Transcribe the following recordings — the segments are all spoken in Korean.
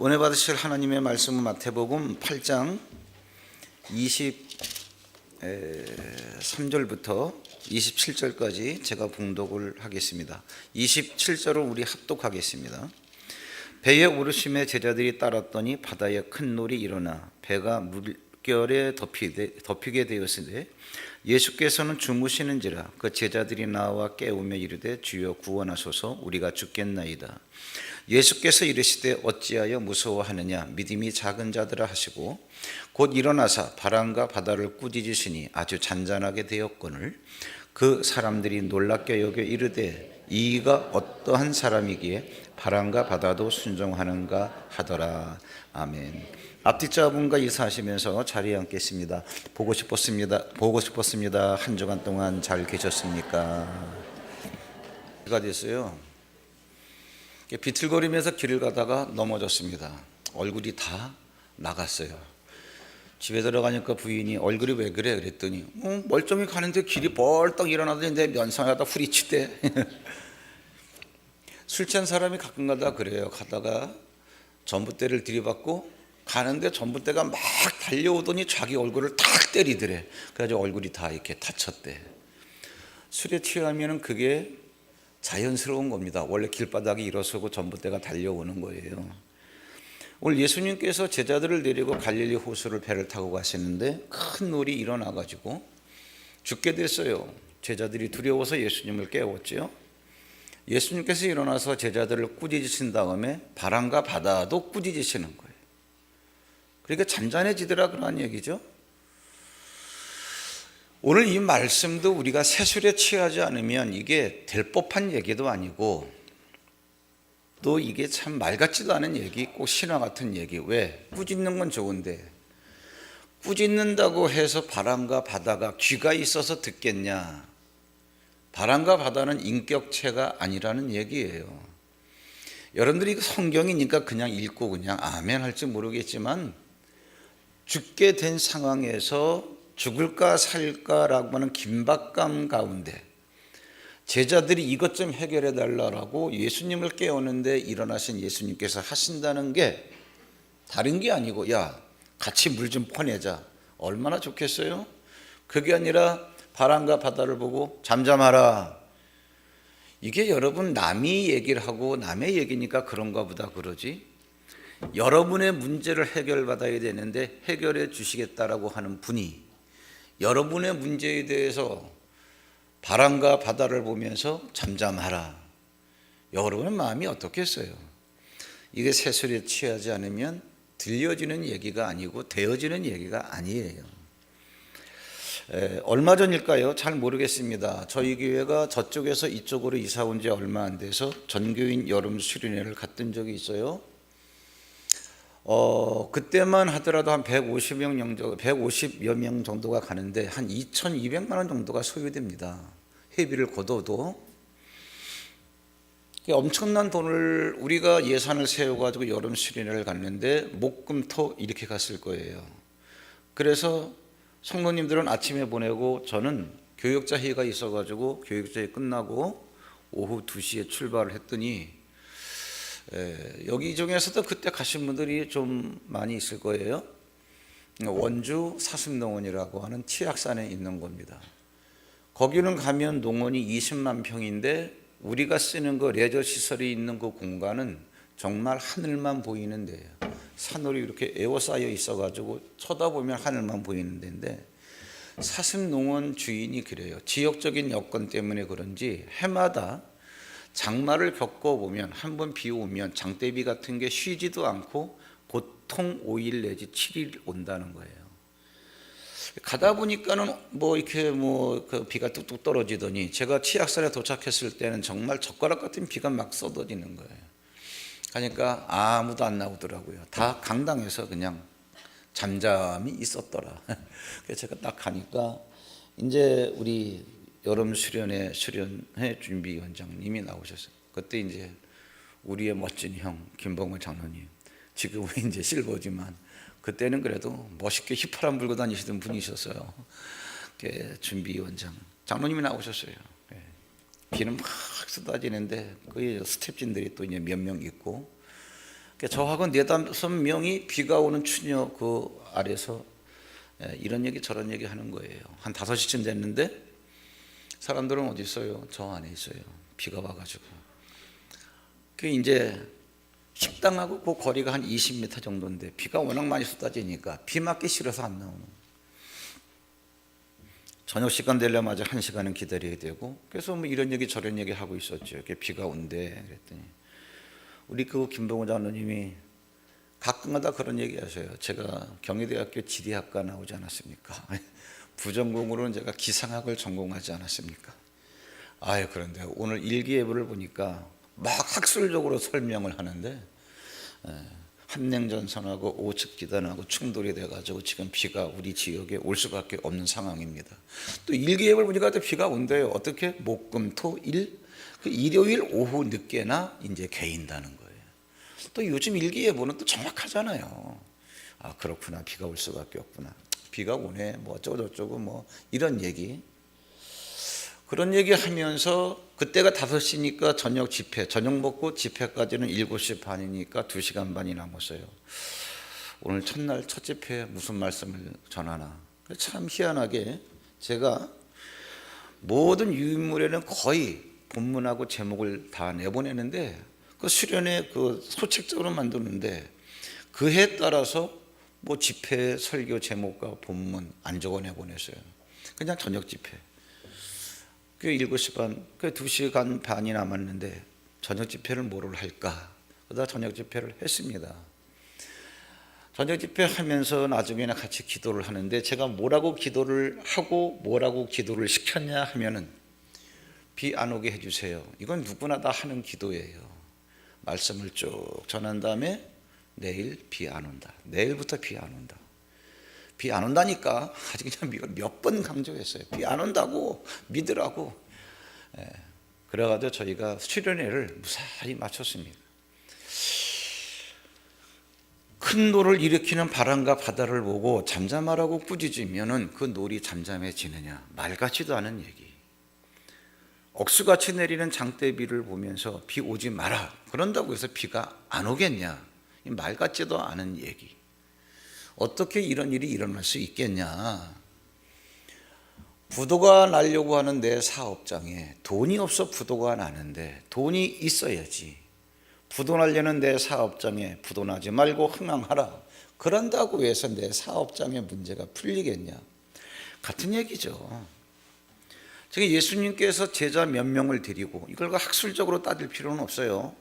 은혜 받으실 하나님의 말씀은 마태복음 8장 23절부터 27절까지 제가 봉독을 하겠습니다. 27절은 우리 합독하겠습니다. 배에 오르심에 제자들이 따랐더니 바다에 큰 놀이 일어나 배가 물결에 덮이게 되었으되 예수께서는 주무시는지라 그 제자들이 나와 깨우며 이르되 주여 구원하소서 우리가 죽겠나이다. 예수께서 이르시되 어찌하여 무서워하느냐 믿음이 작은 자들아 하시고 곧 일어나사 바람과 바다를 꾸짖으시니 아주 잔잔하게 되었거늘 그 사람들이 놀랍게 여겨 이르되 이가 어떠한 사람이기에 바람과 바다도 순종하는가 하더라. 아멘. 앞뒤 자분과 인사하시면서 자리에 앉겠습니다. 보고 싶었습니다. 한 주간 동안 잘 계셨습니까? 가 됐어요. 비틀거리면서 길을 가다가 넘어졌습니다. 얼굴이 다 나갔어요. 집에 들어가니까 부인이 얼굴이 왜 그래? 그랬더니 멀쩡히 가는데 길이 벌떡 일어나더니 내 면상에다 후리치대. 술 취한 사람이 가끔가다 그래요. 가다가 전봇대를 들이받고 가는데 전봇대가 막 달려오더니 자기 얼굴을 탁 때리더래. 그래가지고 얼굴이 다 이렇게 다쳤대. 술에 취하면 그게 자연스러운 겁니다. 원래 길바닥이 일어서고 전봇대가 달려오는 거예요. 오늘 예수님께서 제자들을 데리고 갈릴리 호수를 배를 타고 가시는데 큰 놀이 일어나가지고 죽게 됐어요. 제자들이 두려워서 예수님을 깨웠죠. 예수님께서 일어나서 제자들을 꾸짖으신 다음에 바람과 바다도 꾸짖으시는 거예요. 그러니까 잔잔해지더라 그런 얘기죠. 오늘 이 말씀도 우리가 세술에 취하지 않으면 이게 될 법한 얘기도 아니고 또 이게 참 말 같지도 않은 얘기, 꼭 신화 같은 얘기. 왜? 꾸짖는 건 좋은데 꾸짖는다고 해서 바람과 바다가 귀가 있어서 듣겠냐? 바람과 바다는 인격체가 아니라는 얘기예요. 여러분들이 성경이니까 그냥 읽고 그냥 아멘 할지 모르겠지만 죽게 된 상황에서 죽을까 살까라고 하는 긴박감 가운데 제자들이 이것 좀 해결해 달라고 예수님을 깨우는데 일어나신 예수님께서 하신다는 게 다른 게 아니고 야 같이 물 좀 퍼내자. 얼마나 좋겠어요? 그게 아니라 바람과 바다를 보고 잠잠하라. 이게 여러분 남이 얘기를 하고 남의 얘기니까 그런가 보다 그러지. 여러분의 문제를 해결받아야 되는데 해결해 주시겠다라고 하는 분이 여러분의 문제에 대해서 바람과 바다를 보면서 잠잠하라. 여러분의 마음이 어떻겠어요? 이게 세술에 취하지 않으면 들려지는 얘기가 아니고 되어지는 얘기가 아니에요. 얼마 전일까요? 잘 모르겠습니다. 저희 교회가 저쪽에서 이쪽으로 이사 온 지 얼마 안 돼서 전교인 여름 수련회를 갔던 적이 있어요. 그때만 하더라도 한 150여 명 정도가 가는데 한 2,200만 원 정도가 소요됩니다. 회비를 걷어도. 엄청난 돈을 우리가 예산을 세워가지고 여름 수련회를 갔는데 목금토 이렇게 갔을 거예요. 그래서 성도님들은 아침에 보내고 저는 교역자 회의가 있어가지고 교역자 회의 끝나고 오후 2시에 출발을 했더니 여기 중에서도 그때 가신 분들이 좀 많이 있을 거예요. 원주 사슴농원이라고 하는 치악산에 있는 겁니다. 거기는 가면 농원이 20만 평인데 우리가 쓰는 그 레저 시설이 있는 그 공간은 정말 하늘만 보이는 데예요. 산으로 이렇게 에워싸여 있어가지고 쳐다보면 하늘만 보이는 데인데 사슴농원 주인이 그래요. 지역적인 여건 때문에 그런지 해마다 장마를 겪어보면 한 번 비 오면 장대비 같은 게 쉬지도 않고 보통 5일 내지 7일 온다는 거예요. 가다 보니까는 그 비가 뚝뚝 떨어지더니 제가 치악산에 도착했을 때는 정말 젓가락 같은 비가 막 쏟아지는 거예요. 그러니까 아무도 안 나오더라고요. 다 강당에서 그냥 잠잠히 있었더라. 그래서 제가 딱 가니까 이제 우리 여름 수련회 준비위원장님이 나오셨어요. 그때 이제 우리의 멋진 형 김봉을 장로님, 지금은 이제 실버지만 그때는 그래도 멋있게 휘파람 불고 다니시던 분이셨어요. 준비위원장 장로님이 나오셨어요. 비는 막 쏟아지는데 그 스태프진들이 또 이제 몇 명 있고 저하고 4-5명이 비가 오는 추녀 그 아래서 이런 얘기 저런 얘기 하는 거예요. 한 5시쯤 됐는데 사람들은 어디 있어요? 저 안에 있어요. 비가 와가지고. 그 이제 식당하고 그 거리가 한 20m 정도인데 비가 워낙 많이 쏟아지니까 비 맞기 싫어서 안 나오는 거예요. 저녁 시간 되려마자 1시간은 기다려야 되고, 그래서 뭐 이런 얘기 저런 얘기 하고 있었죠. 이렇게 비가 온대. 그랬더니 우리 그 김동호 장로님이 가끔가다 그런 얘기 하셔요. 제가 경희대학교 지리학과 나오지 않았습니까? 부전공으로는 제가 기상학을 전공하지 않았습니까? 그런데 오늘 일기예보를 보니까 막 학술적으로 설명을 하는데 한냉전선하고 오측기단하고 충돌이 돼가지고 지금 비가 우리 지역에 올 수밖에 없는 상황입니다. 또 일기예보를 보니까 또 비가 온대요. 어떻게? 목금토일 그 일요일 오후 늦게나 이제 개인다는 거예요. 또 요즘 일기예보는 또 정확하잖아요. 그렇구나, 비가 올 수밖에 없구나, 비가 오네, 뭐 어쩌고 저쩌고 뭐 이런 얘기. 그런 얘기 하면서 그때가 5시니까 저녁 집회, 저녁 먹고 집회까지는 7시 반이니까 2시간 반이 남았어요. 오늘 첫날 첫 집회에 무슨 말씀을 전하나. 참 희한하게 제가 모든 유인물에는 거의 본문하고 제목을 다 내보내는데 그 수련회 그 소책적으로 만드는데 그 해에 따라서 뭐 집회 설교 제목과 본문 안 적어 내보냈어요. 그냥 저녁 집회. 그 7시 반, 그 2시간 반이 남았는데 저녁 집회를 뭐를 할까? 그러다 저녁 집회를 했습니다. 저녁 집회 하면서 나중에는 같이 기도를 하는데 제가 뭐라고 기도를 하고 뭐라고 기도를 시켰냐 하면은 비 안 오게 해주세요. 이건 누구나 다 하는 기도예요. 말씀을 쭉 전한 다음에 내일 비 안 온다. 내일부터 비 안 온다. 비 안 온다니까 아직 그냥 몇 번 강조했어요. 비 안 온다고 믿으라고. 그래가지고 저희가 수련회를 무사히 마쳤습니다. 큰 노를 일으키는 바람과 바다를 보고 잠잠하라고 꾸짖으면은 그 놀이 잠잠해지느냐? 말 같지도 않은 얘기. 억수같이 내리는 장대비를 보면서 비 오지 마라. 그런다고 해서 비가 안 오겠냐? 말 같지도 않은 얘기. 어떻게 이런 일이 일어날 수 있겠냐? 부도가 나려고 하는 내 사업장에 돈이 없어 부도가 나는데 돈이 있어야지. 부도 나려는 내 사업장에 부도 나지 말고 흥황하라. 그런다고 해서 내 사업장의 문제가 풀리겠냐? 같은 얘기죠. 지금 예수님께서 제자 몇 명을 데리고 이걸 학술적으로 따질 필요는 없어요.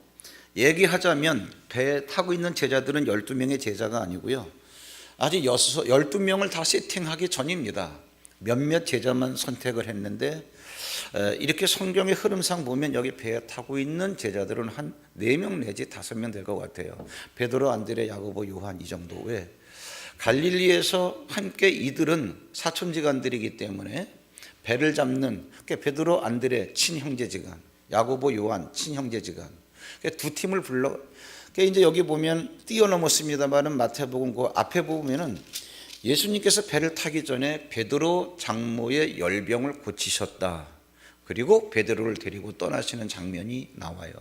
얘기하자면 배에 타고 있는 제자들은 12명의 제자가 아니고요. 아직 12명을 다 세팅하기 전입니다. 몇몇 제자만 선택을 했는데 이렇게 성경의 흐름상 보면 여기 배에 타고 있는 제자들은 한 4명 내지 5명 될 것 같아요. 베드로, 안드레, 야고보, 요한 이 정도. 왜? 갈릴리에서 함께 이들은 사촌지간들이기 때문에 배를 잡는 베드로, 안드레 친형제지간, 야고보, 요한 친형제지간. 두 팀을 불러. 이제 여기 보면 뛰어넘었습니다만은 마태복음 그 앞에 보면은 예수님께서 배를 타기 전에 베드로 장모의 열병을 고치셨다. 그리고 베드로를 데리고 떠나시는 장면이 나와요.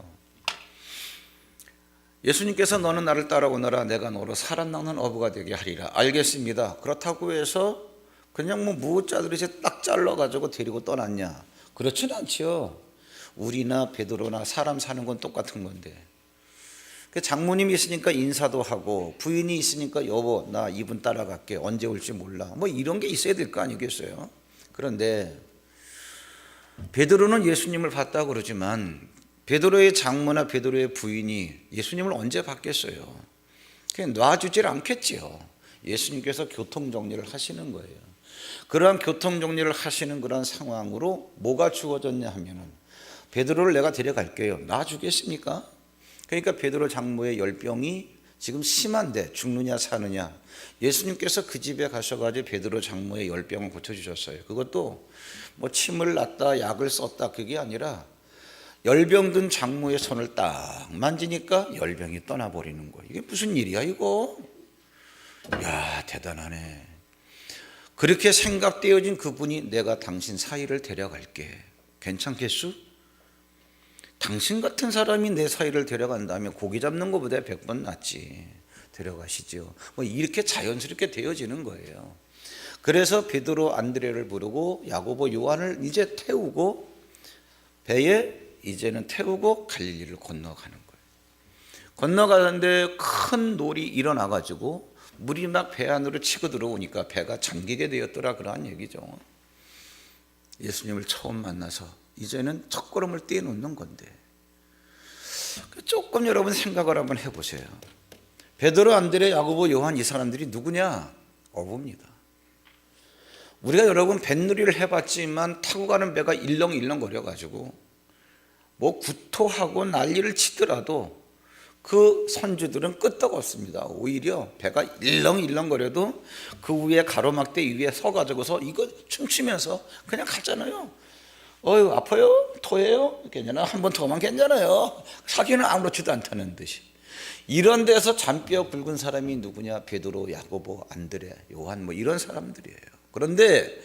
예수님께서 너는 나를 따라오너라. 내가 너로 살아나는 어부가 되게 하리라. 알겠습니다. 그렇다고 해서 그냥 뭐 무엇자들이 딱 잘라가지고 데리고 떠났냐? 그렇지는 않죠. 우리나 베드로나 사람 사는 건 똑같은 건데. 장모님이 있으니까 인사도 하고 부인이 있으니까 여보 나 이분 따라갈게 언제 올지 몰라 뭐 이런 게 있어야 될 거 아니겠어요? 그런데 베드로는 예수님을 봤다고 그러지만 베드로의 장모나 베드로의 부인이 예수님을 언제 봤겠어요? 그냥 놔주질 않겠지요. 예수님께서 교통정리를 하시는 거예요. 그러한 교통정리를 하시는 그런 상황으로 뭐가 주어졌냐 하면은 베드로를 내가 데려갈게요. 놔주겠습니까? 그러니까 베드로 장모의 열병이 지금 심한데 죽느냐 사느냐. 예수님께서 그 집에 가셔가지고 베드로 장모의 열병을 고쳐주셨어요. 그것도 뭐 침을 놨다 약을 썼다 그게 아니라 열병 든 장모의 손을 딱 만지니까 열병이 떠나버리는 거예요. 이게 무슨 일이야 이거? 야 대단하네. 그렇게 생각되어진 그분이 내가 당신 사이를 데려갈게. 괜찮겠수? 당신 같은 사람이 내 사이를 데려간다면 고기 잡는 것보다 100번 낫지. 데려가시죠. 뭐 이렇게 자연스럽게 되어지는 거예요. 그래서 베드로 안드레를 부르고 야고보 요한을 이제 태우고 배에 이제는 태우고 갈릴리를 건너가는 거예요. 건너가는데 큰 놀이 일어나 가지고 물이 막 배 안으로 치고 들어오니까 배가 잠기게 되었더라, 그러한 얘기죠. 예수님을 처음 만나서 이제는 첫걸음을 떼놓는 건데, 조금 여러분 생각을 한번 해보세요. 베드로, 안드레, 야고보, 요한, 이 사람들이 누구냐? 어부입니다. 우리가 여러분 뱃놀이를 해봤지만 타고 가는 배가 일렁일렁 거려가지고 뭐 구토하고 난리를 치더라도 그 선주들은 끄떡없습니다. 오히려 배가 일렁일렁 거려도 그 위에 가로막대 위에 서가지고서 이거 춤추면서 그냥 가잖아요. 어휴, 아파요? 토해요? 괜찮아? 한 번 더만 괜찮아요. 자기는 아무렇지도 않다는 듯이. 이런 데서 잔뼈 굵은 사람이 누구냐? 베드로, 야고보, 안드레, 요한, 뭐 이런 사람들이에요. 그런데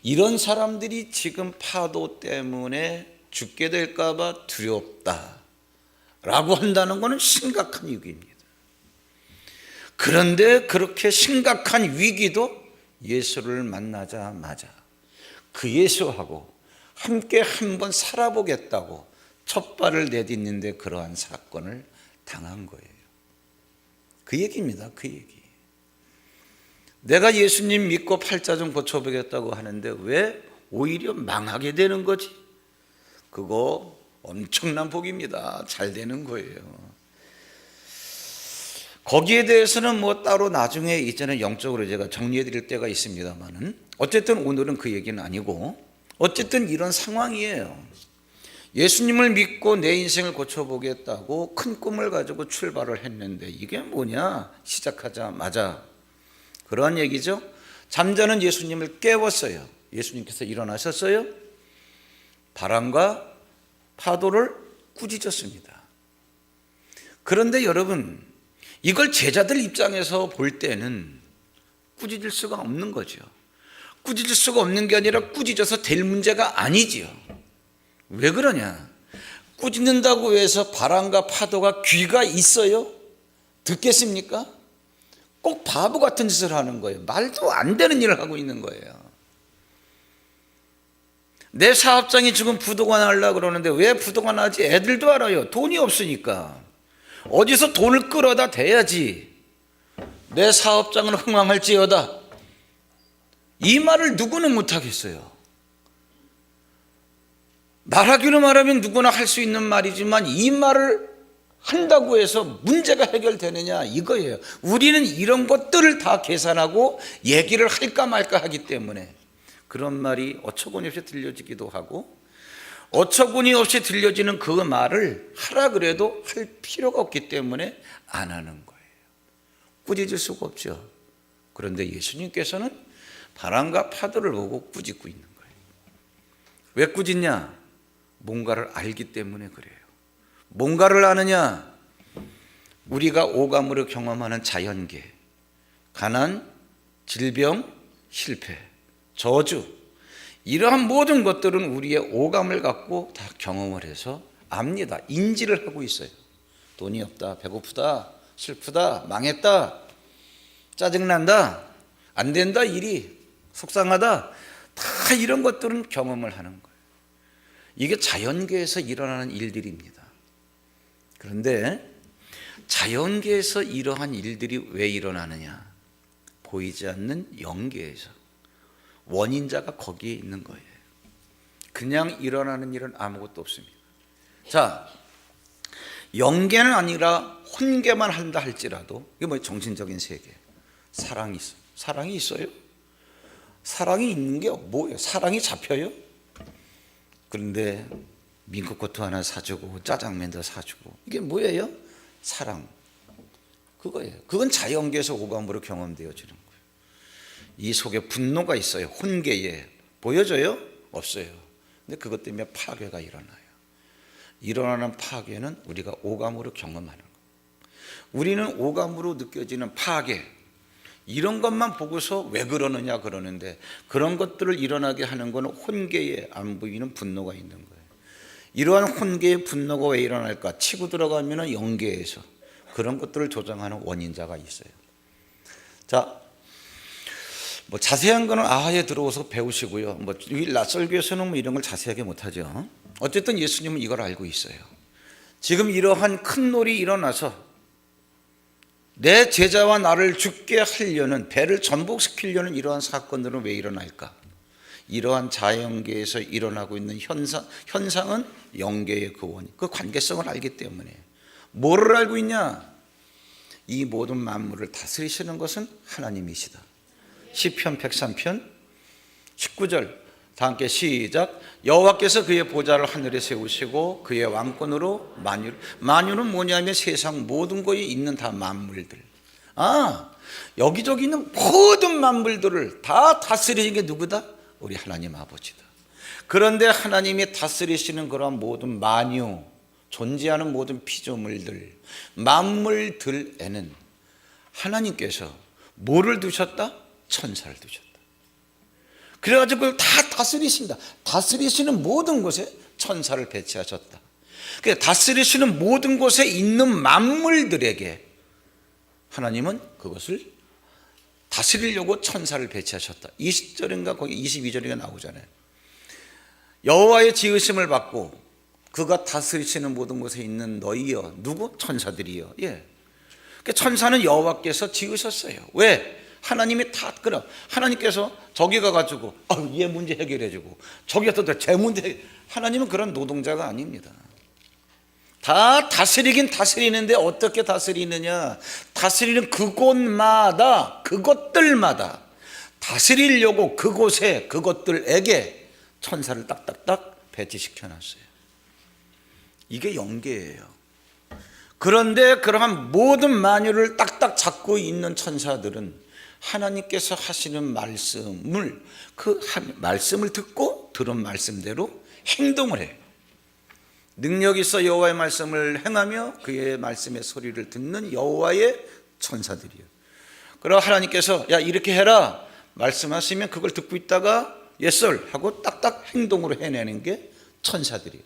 이런 사람들이 지금 파도 때문에 죽게 될까 봐 두렵다 라고 한다는 것은 심각한 위기입니다. 그런데 그렇게 심각한 위기도 예수를 만나자마자 그 예수하고 함께 한번 살아보겠다고 첫 발을 내딛는데 그러한 사건을 당한 거예요. 그 얘기입니다. 그 얘기. 내가 예수님 믿고 팔자 좀 고쳐보겠다고 하는데 왜 오히려 망하게 되는 거지? 그거 엄청난 복입니다. 잘 되는 거예요. 거기에 대해서는 뭐 따로 나중에 이제는 영적으로 제가 정리해 드릴 때가 있습니다만은, 어쨌든 오늘은 그 얘기는 아니고, 어쨌든 이런 상황이에요. 예수님을 믿고 내 인생을 고쳐보겠다고 큰 꿈을 가지고 출발을 했는데 이게 뭐냐? 시작하자마자 그런 얘기죠. 잠자는 예수님을 깨웠어요. 예수님께서 일어나셨어요. 바람과 파도를 꾸짖었습니다. 그런데 여러분, 이걸 제자들 입장에서 볼 때는 꾸짖을 수가 없는 거죠. 꾸짖을 수가 없는 게 아니라 꾸짖어서 될 문제가 아니지요. 왜 그러냐? 꾸짖는다고 해서 바람과 파도가 귀가 있어요? 듣겠습니까? 꼭 바보 같은 짓을 하는 거예요. 말도 안 되는 일을 하고 있는 거예요. 내 사업장이 지금 부도가 나려고 그러는데 왜 부도가 나지? 애들도 알아요. 돈이 없으니까. 어디서 돈을 끌어다 대야지 내 사업장은 흥황할지어다. 이 말을 누구는 못하겠어요. 말하기로 말하면 누구나 할 수 있는 말이지만 이 말을 한다고 해서 문제가 해결되느냐, 이거예요. 우리는 이런 것들을 다 계산하고 얘기를 할까 말까 하기 때문에 그런 말이 어처구니 없이 들려지기도 하고, 어처구니 없이 들려지는 그 말을 하라 그래도 할 필요가 없기 때문에 안 하는 거예요. 꾸짖을 수가 없죠. 그런데 예수님께서는 바람과 파도를 보고 꾸짖고 있는 거예요. 왜 꾸짖냐? 뭔가를 알기 때문에 그래요. 뭔가를 아느냐? 우리가 오감으로 경험하는 자연계, 가난, 질병, 실패, 저주, 이러한 모든 것들은 우리의 오감을 갖고 다 경험을 해서 압니다. 인지를 하고 있어요. 돈이 없다, 배고프다, 슬프다, 망했다, 짜증난다, 안 된다, 일이 속상하다, 다 이런 것들은 경험을 하는 거예요. 이게 자연계에서 일어나는 일들입니다. 그런데 자연계에서 이러한 일들이 왜 일어나느냐? 보이지 않는 영계에서 원인자가 거기에 있는 거예요. 그냥 일어나는 일은 아무것도 없습니다. 자, 영계는 아니라 혼계만 한다 할지라도, 이게 뭐예요? 정신적인 세계. 사랑이 있어요. 사랑이 있어요? 사랑이 있는 게 뭐예요? 사랑이 잡혀요? 그런데 민초코트 하나 사주고 짜장면도 사주고, 이게 뭐예요? 사랑. 그거예요. 그건 자연계에서 오감으로 경험되어지는 거예요. 이 속에 분노가 있어요. 혼계에. 보여져요? 없어요. 근데 그것 때문에 파괴가 일어나요. 일어나는 파괴는 우리가 오감으로 경험하는 거예요. 우리는 오감으로 느껴지는 파괴, 이런 것만 보고서 왜 그러느냐 그러는데, 그런 것들을 일어나게 하는 것은 혼계에 안 보이는 분노가 있는 거예요. 이러한 혼계의 분노가 왜 일어날까? 치고 들어가면 영계에서 그런 것들을 조장하는 원인자가 있어요. 자, 뭐 자세한 거는 아하에 들어오서 배우시고요. 뭐 낯설교에서는 뭐 이런 걸 자세하게 못하죠. 어쨌든 예수님은 이걸 알고 있어요. 지금 이러한 큰 놀이 일어나서 내 제자와 나를 죽게 하려는, 배를 전복시키려는 이러한 사건들은 왜 일어날까? 이러한 자연계에서 일어나고 있는 현상은 영계의 그 원인, 그 관계성을 알기 때문에. 뭐를 알고 있냐? 이 모든 만물을 다스리시는 것은 하나님이시다. 시편 103편 19절 다 함께 시작. 여호와께서 그의 보좌를 하늘에 세우시고 그의 왕권으로 만유는 뭐냐면 세상 모든 것에 있는 다 만물들. 여기저기 있는 모든 만물들을 다 다스리는 게 누구다? 우리 하나님 아버지다. 그런데 하나님이 다스리시는 그러한 모든 만유, 존재하는 모든 피조물들, 만물들에는 하나님께서 뭐를 두셨다? 천사를 두셨다. 그래가지고 그걸 다 다스리십니다. 다스리시는 모든 곳에 천사를 배치하셨다. 그러니까 다스리시는 모든 곳에 있는 만물들에게 하나님은 그것을 다스리려고 천사를 배치하셨다. 20절인가 거기 22절인가 나오잖아요. 여호와의 지으심을 받고 그가 다스리시는 모든 곳에 있는 너희여. 누구? 천사들이여. 예. 그러니까 천사는 여호와께서 지으셨어요. 왜? 하나님이 다 끌어. 하나님께서 저기 가가지고 얘 문제 해결해주고 저기 가서 제 문제. 하나님은 그런 노동자가 아닙니다. 다 다스리긴 다스리는데 어떻게 다스리느냐? 다스리는 그곳마다, 그것들마다 다스리려고 그곳에, 그것들에게 천사를 딱딱딱 배치시켜놨어요. 이게 영계예요. 그런데 그러한 모든 만유를 딱딱 잡고 있는 천사들은 하나님께서 하시는 말씀을, 그 말씀을 듣고 들은 말씀대로 행동을 해요. 능력 있어 여호와의 말씀을 행하며 그의 말씀의 소리를 듣는 여호와의 천사들이에요. 그러나 하나님께서 야 이렇게 해라 말씀하시면 그걸 듣고 있다가 yes sir 하고 딱딱 행동으로 해내는 게 천사들이에요.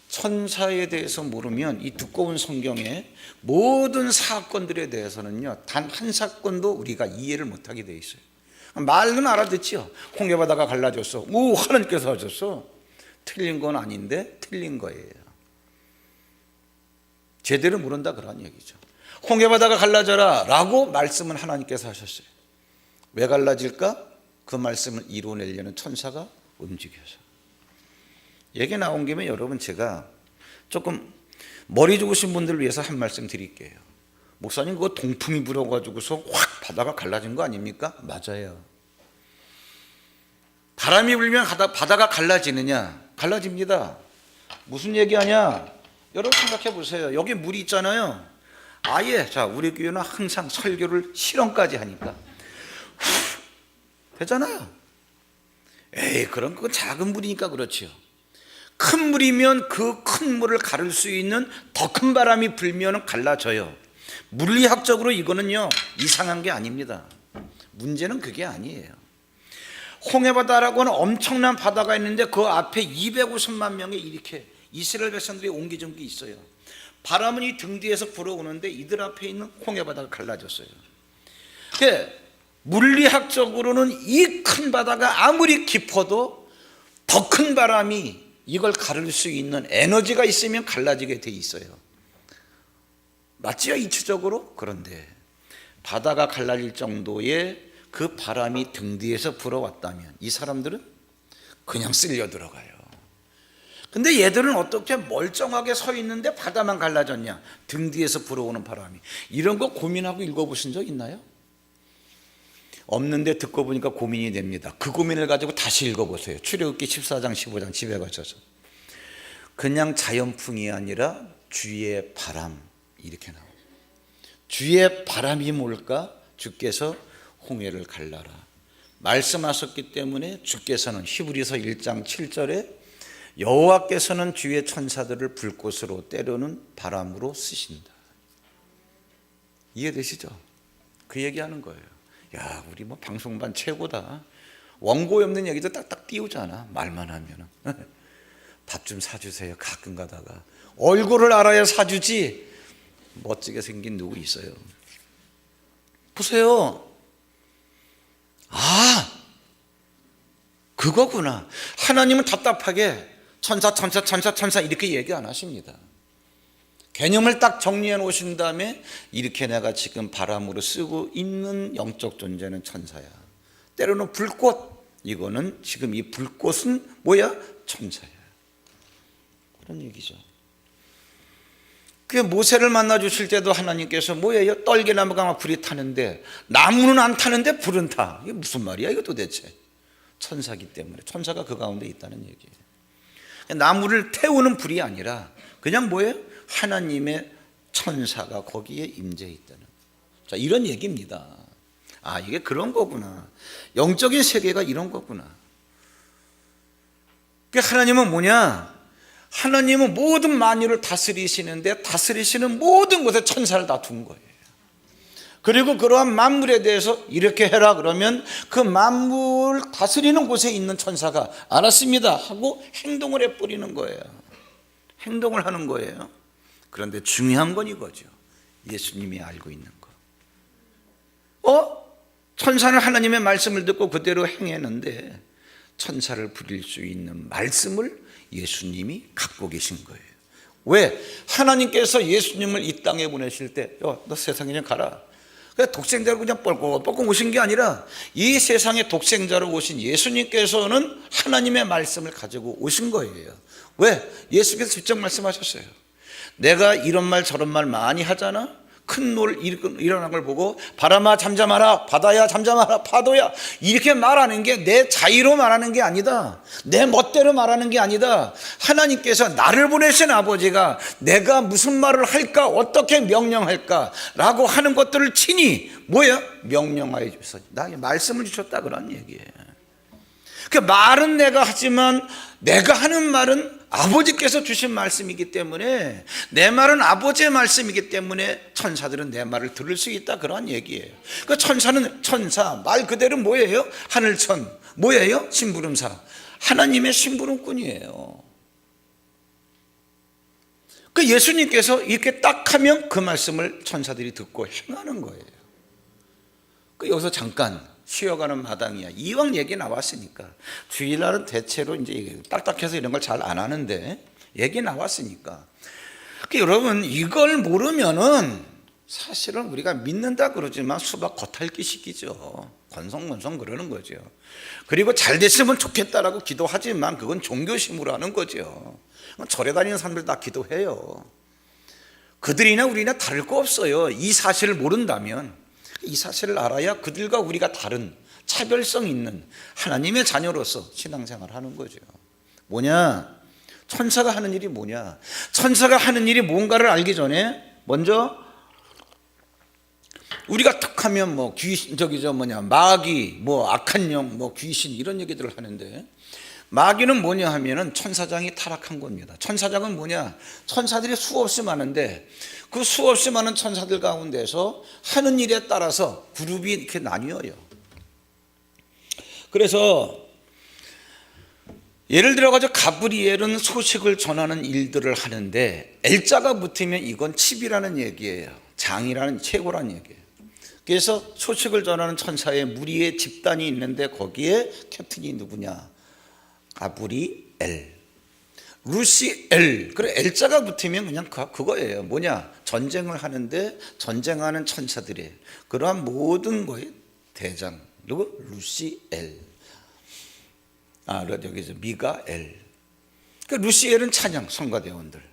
천사에 대해서 모르면 이 두꺼운 성경의 모든 사건들에 대해서는요 단 한 사건도 우리가 이해를 못하게 돼 있어요. 말은 알아듣죠. 홍해바다가 갈라졌어. 하나님께서 하셨어. 틀린 건 아닌데 틀린 거예요. 제대로 모른다 그런 얘기죠. 홍해바다가 갈라져라 라고 말씀은 하나님께서 하셨어요. 왜 갈라질까? 그 말씀을 이루어내려는 천사가 움직여서. 얘기 나온 김에 여러분 제가 조금 머리 좋으신 분들을 위해서 한 말씀 드릴게요. 목사님 그거 동풍이 불어가지고서 확 바다가 갈라진 거 아닙니까? 맞아요. 바람이 불면 바다가 갈라지느냐? 갈라집니다. 무슨 얘기하냐? 여러분 생각해 보세요. 여기 물이 있잖아요. 아예 자 우리 교회는 항상 설교를 실험까지 하니까 되잖아요. 에이 그럼 그건 작은 물이니까 그렇지요. 큰 물이면 그 큰 물을 가를 수 있는 더 큰 바람이 불면 갈라져요. 물리학적으로 이거는요 이상한 게 아닙니다. 문제는 그게 아니에요. 홍해바다라고 하는 엄청난 바다가 있는데 그 앞에 250만 명의 이렇게 이스라엘 백성들이 옹기종기 있어요. 바람은 이 등 뒤에서 불어오는데 이들 앞에 있는 홍해바다가 갈라졌어요. 그러니까 물리학적으로는 이 큰 바다가 아무리 깊어도 더 큰 바람이 이걸 가를 수 있는 에너지가 있으면 갈라지게 돼 있어요. 맞지요? 이치적으로? 그런데 바다가 갈라질 정도의 그 바람이 등 뒤에서 불어왔다면 이 사람들은 그냥 쓸려 들어가요. 근데 얘들은 어떻게 멀쩡하게 서 있는데 바다만 갈라졌냐? 등 뒤에서 불어오는 바람이. 이런 거 고민하고 읽어보신 적 있나요? 없는데 듣고 보니까 고민이 됩니다. 그 고민을 가지고 다시 읽어보세요. 출애굽기 14장 15장 집에 가셔서. 그냥 자연풍이 아니라 주의 바람 이렇게 나옵니다. 주의 바람이 뭘까? 주께서 홍해를 갈라라 말씀하셨기 때문에 주께서는 히브리서 1장 7절에 여호와께서는 주의 천사들을 불꽃으로 때려는 바람으로 쓰신다. 이해되시죠? 그 얘기하는 거예요. 야 우리 뭐 방송반 최고다. 원고에 없는 얘기도 딱딱 띄우잖아 말만 하면은. 밥 좀 사주세요. 가끔 가다가 얼굴을 알아야 사주지 멋지게 생긴 누구 있어요? 보세요. 아, 그거구나. 하나님은 답답하게 천사 이렇게 얘기 안 하십니다. 개념을 딱 정리해 놓으신 다음에 이렇게 내가 지금 바람으로 쓰고 있는 영적 존재는 천사야. 때로는 불꽃, 이거는 지금 이 불꽃은 뭐야? 천사야. 그런 얘기죠. 그 모세를 만나 주실 때도 하나님께서 뭐예요? 떨기나무가 막 불이 타는데 나무는 안 타는데 불은 타. 이게 무슨 말이야 이거 도대체? 천사기 때문에, 천사가 그 가운데 있다는 얘기예요. 나무를 태우는 불이 아니라 그냥 뭐예요? 하나님의 천사가 거기에 임재해 있다는, 자, 이런 얘기입니다. 아, 이게 그런 거구나. 영적인 세계가 이런 거구나. 하나님은 뭐냐? 하나님은 모든 만유를 다스리시는데 다스리시는 모든 곳에 천사를 다 둔 거예요. 그리고 그러한 만물에 대해서 이렇게 해라 그러면 그 만물 다스리는 곳에 있는 천사가 알았습니다 하고 행동을 해버리는 거예요. 행동을 하는 거예요. 그런데 중요한 건 이거죠. 예수님이 알고 있는 거. 천사는 하나님의 말씀을 듣고 그대로 행했는데 천사를 부릴 수 있는 말씀을 예수님이 갖고 계신 거예요. 왜? 하나님께서 예수님을 이 땅에 보내실 때 너 세상에 그냥 가라. 그냥 독생자로 그냥 뻘꺽 오신 게 아니라 이 세상에 독생자로 오신 예수님께서는 하나님의 말씀을 가지고 오신 거예요. 왜? 예수께서 직접 말씀하셨어요. 내가 이런 말 저런 말 많이 하잖아. 큰 노를 일어난 걸 보고 바람아 잠잠하라, 바다야 잠잠하라, 파도야, 이렇게 말하는 게 내 자유로 말하는 게 아니다. 내 멋대로 말하는 게 아니다. 하나님께서 나를 보내신 아버지가 내가 무슨 말을 할까, 어떻게 명령할까 라고 하는 것들을 친히 뭐야? 명령하여 주셔서 나에게 말씀을 주셨다 그런 얘기예요. 그 말은 내가 하지만 내가 하는 말은 아버지께서 주신 말씀이기 때문에, 내 말은 아버지의 말씀이기 때문에 천사들은 내 말을 들을 수 있다 그런 얘기예요. 그 천사는 천사 말 그대로 뭐예요? 하늘천 뭐예요? 심부름사, 하나님의 심부름꾼이에요. 그 예수님께서 이렇게 딱 하면 그 말씀을 천사들이 듣고 행하는 거예요. 그 여기서 잠깐 쉬어가는 마당이야. 이왕 얘기 나왔으니까, 주일날은 대체로 이제 딱딱해서 이런 걸 잘 안 하는데 얘기 나왔으니까, 여러분 이걸 모르면은 사실은 우리가 믿는다 그러지만 수박 겉핥기 시키죠. 건성건성 그러는 거죠. 그리고 잘 됐으면 좋겠다라고 기도하지만 그건 종교심으로 하는 거죠. 절에 다니는 사람들 다 기도해요. 그들이나 우리나 다를 거 없어요. 이 사실을 모른다면, 이 사실을 알아야 그들과 우리가 다른 차별성 있는 하나님의 자녀로서 신앙생활을 하는 거죠. 뭐냐? 천사가 하는 일이 뭐냐? 천사가 하는 일이 뭔가를 알기 전에 먼저 우리가 탁 하면 뭐 귀신, 마귀, 뭐 악한 영, 뭐 귀신 이런 얘기들을 하는데, 마귀는 뭐냐 하면은 천사장이 타락한 겁니다. 천사장은 뭐냐? 천사들이 수없이 많은데 그 수없이 많은 천사들 가운데서 하는 일에 따라서 그룹이 이렇게 나뉘어요. 그래서 예를 들어가지고 가브리엘은 소식을 전하는 일들을 하는데 L자가 붙으면 이건 칩이라는 얘기예요. 장이라는, 최고라는 얘기예요. 그래서 소식을 전하는 천사의 무리의 집단이 있는데 거기에 캡틴이 누구냐? 가브리엘, 루시엘. 그래, L자가 붙으면 그냥 그거예요. 뭐냐? 전쟁을 하는데 전쟁하는 천사들의 그러한 모든 거의 대장. 누구? 루시엘. 여기서 미가엘. 그 루시엘은 찬양 성가대원들.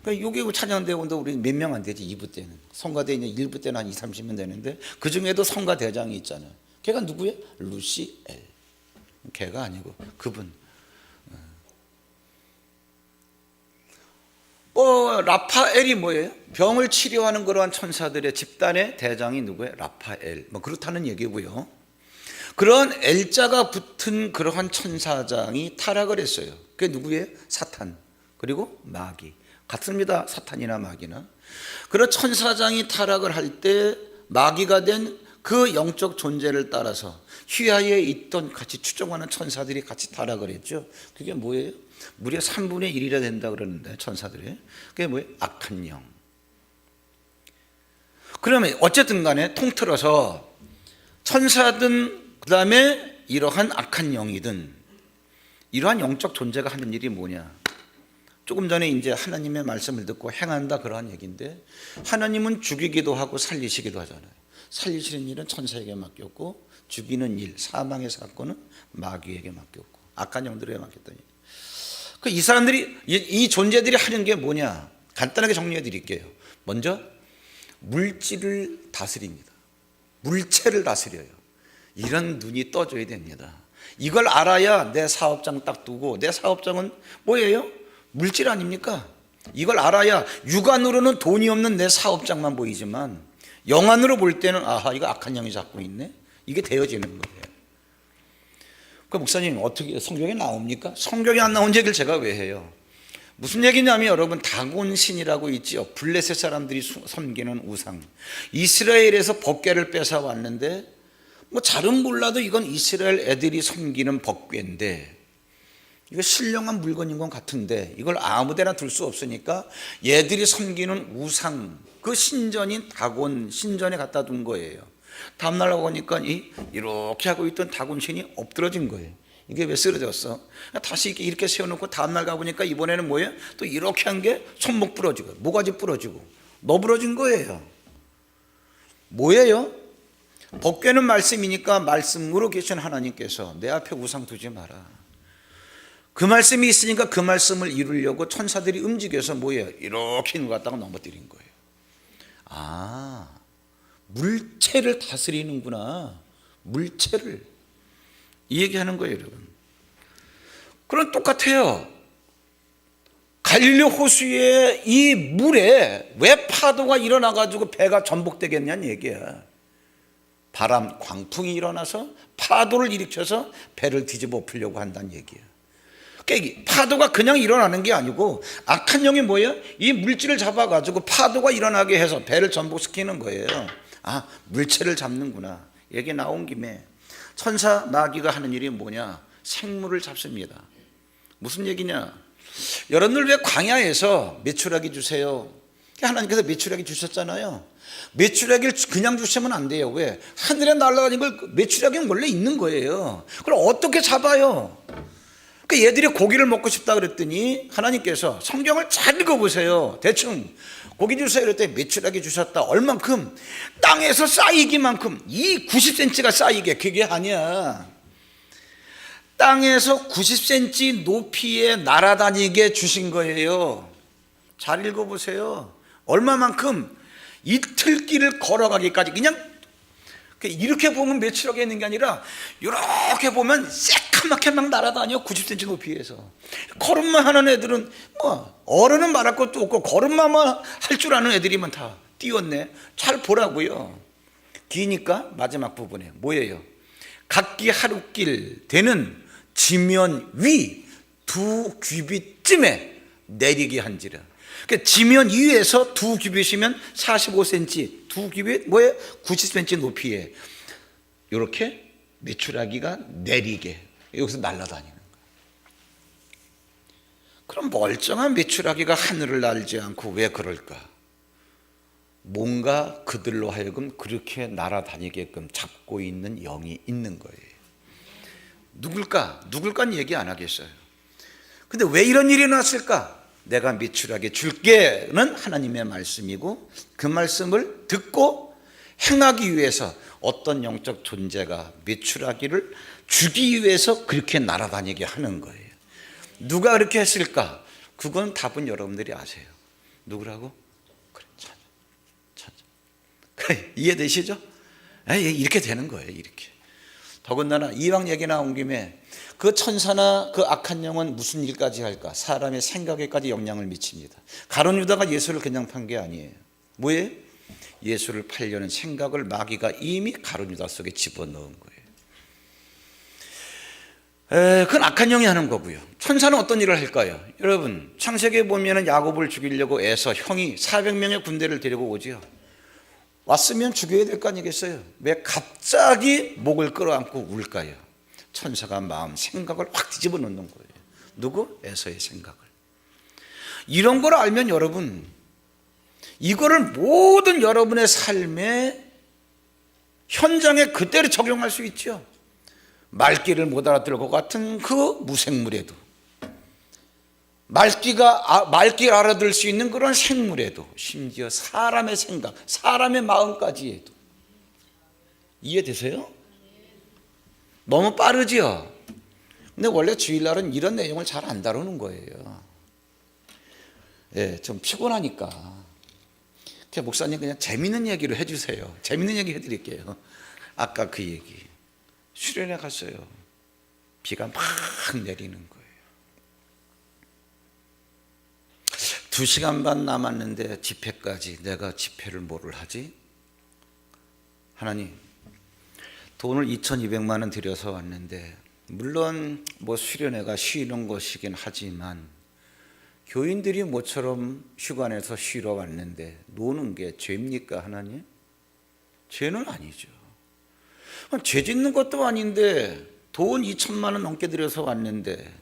그러니까 여기 찬양대원들 우리 몇 명 안 되지. 2부 때는 성가대 이제 1부 때는 한 20-30명 되는데 그 중에도 성가대장이 있잖아요. 걔가 누구예요? 루시엘. 걔가 아니고 그분. 라파엘이 뭐예요? 병을 치료하는 그러한 천사들의 집단의 대장이 누구예요? 라파엘. 뭐 그렇다는 얘기고요. 그런 L자가 붙은 그러한 천사장이 타락을 했어요. 그게 누구예요? 사탄. 그리고 마귀. 같습니다. 사탄이나 마귀나. 그런 천사장이 타락을 할 때 마귀가 된 그 영적 존재를 따라서 휘하에 있던 같이 추종하는 천사들이 같이 타락을 했죠. 그게 뭐예요? 무려 3분의 1이라 된다 그러는데 천사들이. 그게 뭐예요? 악한 영. 그러면 어쨌든 간에 통틀어서 천사든 그다음에 이러한 악한 영이든 이러한 영적 존재가 하는 일이 뭐냐? 조금 전에 이제 하나님의 말씀을 듣고 행한다 그러한 얘기인데, 하나님은 죽이기도 하고 살리시기도 하잖아요. 살리시는 일은 천사에게 맡겼고 죽이는 일, 사망의 사건은 마귀에게 맡겼고 악한 영들에게 맡겼더니, 이 사람들이 이 존재들이 하는 게 뭐냐? 간단하게 정리해 드릴게요. 먼저 물질을 다스립니다. 물체를 다스려요. 이런 눈이 떠져야 됩니다. 이걸 알아야 내 사업장 딱 두고, 내 사업장은 뭐예요? 물질 아닙니까? 이걸 알아야 육안으로는 돈이 없는 내 사업장만 보이지만 영안으로 볼 때는 아하, 이거 악한 영이 잡고 있네, 이게 되어지는 거예요. 그 목사님 어떻게 성경에 나옵니까? 성경에 안 나온 얘기를 제가 왜 해요? 무슨 얘기냐면 여러분, 다곤신이라고 있지요. 블레셋 사람들이 섬기는 우상. 이스라엘에서 법궤를 뺏어 왔는데, 뭐 잘은 몰라도 이건 이스라엘 애들이 섬기는 법궤인데 이거 신령한 물건인 것 같은데 이걸 아무데나 둘 수 없으니까 얘들이 섬기는 우상, 그 신전인 다곤 신전에 갖다 둔 거예요. 다음날 보니까 이렇게 하고 있던 다곤신이 엎드러진 거예요. 이게 왜 쓰러졌어? 다시 이렇게 세워놓고 다음날 가보니까 이번에는 뭐예요? 또 이렇게 한 게 손목 부러지고 모가지 부러지고 너부러진 거예요. 뭐예요? 법궤는 말씀이니까 말씀으로 계신 하나님께서 내 앞에 우상 두지 마라. 그 말씀이 있으니까 그 말씀을 이루려고 천사들이 움직여서 뭐예요? 이렇게 갖다가 넘어뜨린 거예요. 아, 물체를 다스리는구나. 물체를. 이 얘기하는 거예요, 여러분. 그럼 똑같아요. 갈릴리 호수의 이 물에 왜 파도가 일어나가지고 배가 전복되겠냐는 얘기야. 바람, 광풍이 일어나서 파도를 일으켜서 배를 뒤집어 엎으려고 한다는 얘기야. 그러니까 파도가 그냥 일어나는 게 아니고 악한 영이 뭐예요? 이 물질을 잡아가지고 파도가 일어나게 해서 배를 전복시키는 거예요. 아, 물체를 잡는구나. 얘기 나온 김에 천사 마귀가 하는 일이 뭐냐? 생물을 잡습니다. 무슨 얘기냐? 여러분들 왜 광야에서 메추라기 주세요? 하나님께서 메추라기 주셨잖아요. 메추라기를 그냥 주시면 안 돼요. 왜? 하늘에 날아다니는 걸 메추라기는 원래 있는 거예요. 그럼 어떻게 잡아요? 그러니까 얘들이 고기를 먹고 싶다 그랬더니 하나님께서 성경을 잘 읽어보세요. 대충 고기 주세요 그랬더니 메추라기 주셨다. 얼만큼? 땅에서 쌓이기만큼. 이 90cm가 쌓이게. 그게 아니야. 땅에서 90cm 높이에 날아다니게 주신 거예요. 잘 읽어보세요. 얼마만큼? 이틀길을 걸어가기까지. 그냥 이렇게 보면 메추라기 있는 게 아니라 이렇게 보면 새까맣게 막 날아다녀. 90cm 높이에서. 걸음만 하는 애들은 뭐 어른은 말할 것도 없고 걸음만 할 줄 아는 애들이면 다 뛰었네. 잘 보라고요. 기니까 마지막 부분에 뭐예요? 각기 하루길 되는 지면 위 2규빗쯤에 내리게 한지라. 그러니까 지면 위에서 2규빗이면 45cm, 2규빗 뭐예요? 90cm 높이에 이렇게 메추라기가 내리게 여기서 날아다니는 거예요. 그럼 멀쩡한 메추라기가 하늘을 날지 않고 왜 그럴까? 뭔가 그들로 하여금 그렇게 날아다니게끔 잡고 있는 영이 있는 거예요. 누굴까? 누굴까는 얘기 안 하겠어요. 근데 왜 이런 일이 났을까? 내가 메추라기 줄게는 하나님의 말씀이고 그 말씀을 듣고 행하기 위해서 어떤 영적 존재가 메추라기를 주기 위해서 그렇게 날아다니게 하는 거예요. 누가 그렇게 했을까? 그건 답은 여러분들이 아세요. 누구라고? 그래, 찾아. 이해되시죠? 이렇게 되는 거예요. 이렇게. 더군다나 이왕 얘기 나온 김에 그 천사나 그 악한 영은 무슨 일까지 할까? 사람의 생각에까지 영향을 미칩니다. 가룟 유다가 예수를 그냥 판 게 아니에요. 뭐예요? 예수를 팔려는 생각을 마귀가 이미 가룟 유다 속에 집어넣은 거예요. 그건 악한 영이 하는 거고요. 천사는 어떤 일을 할까요? 여러분, 창세기에 보면 야곱을 죽이려고 애서 형이 400명의 군대를 데리고 오지요. 왔으면 죽여야 될 거 아니겠어요? 왜 갑자기 목을 끌어안고 울까요? 천사가 마음, 생각을 확 뒤집어 놓는 거예요. 누구? 에서의 생각을. 이런 걸 알면 여러분, 이거를 모든 여러분의 삶의 현장에 그대로 적용할 수 있죠. 말귀를 못 알아들을 것 같은 그 무생물에도, 말귀를 알아들을 수 있는 그런 생물에도, 심지어 사람의 생각, 사람의 마음까지에도. 이해되세요? 너무 빠르죠? 근데 원래 주일날은 이런 내용을 잘 안 다루는 거예요. 예, 좀 피곤하니까. 목사님 그냥 재밌는 얘기를 해주세요. 재밌는 얘기 해드릴게요. 아까 그 얘기. 수련회 갔어요. 비가 막 내리는 거예요. 2시간 반 남았는데 집회까지 내가 집회를 뭐를 하지? 하나님, 돈을 2,200만 원 들여서 왔는데 물론 뭐 수련회가 쉬는 것이긴 하지만 교인들이 모처럼 휴가 내서 쉬러 왔는데 노는 게 죄입니까 하나님? 죄는 아니죠. 죄 짓는 것도 아닌데 돈 2천만 원 넘게 들여서 왔는데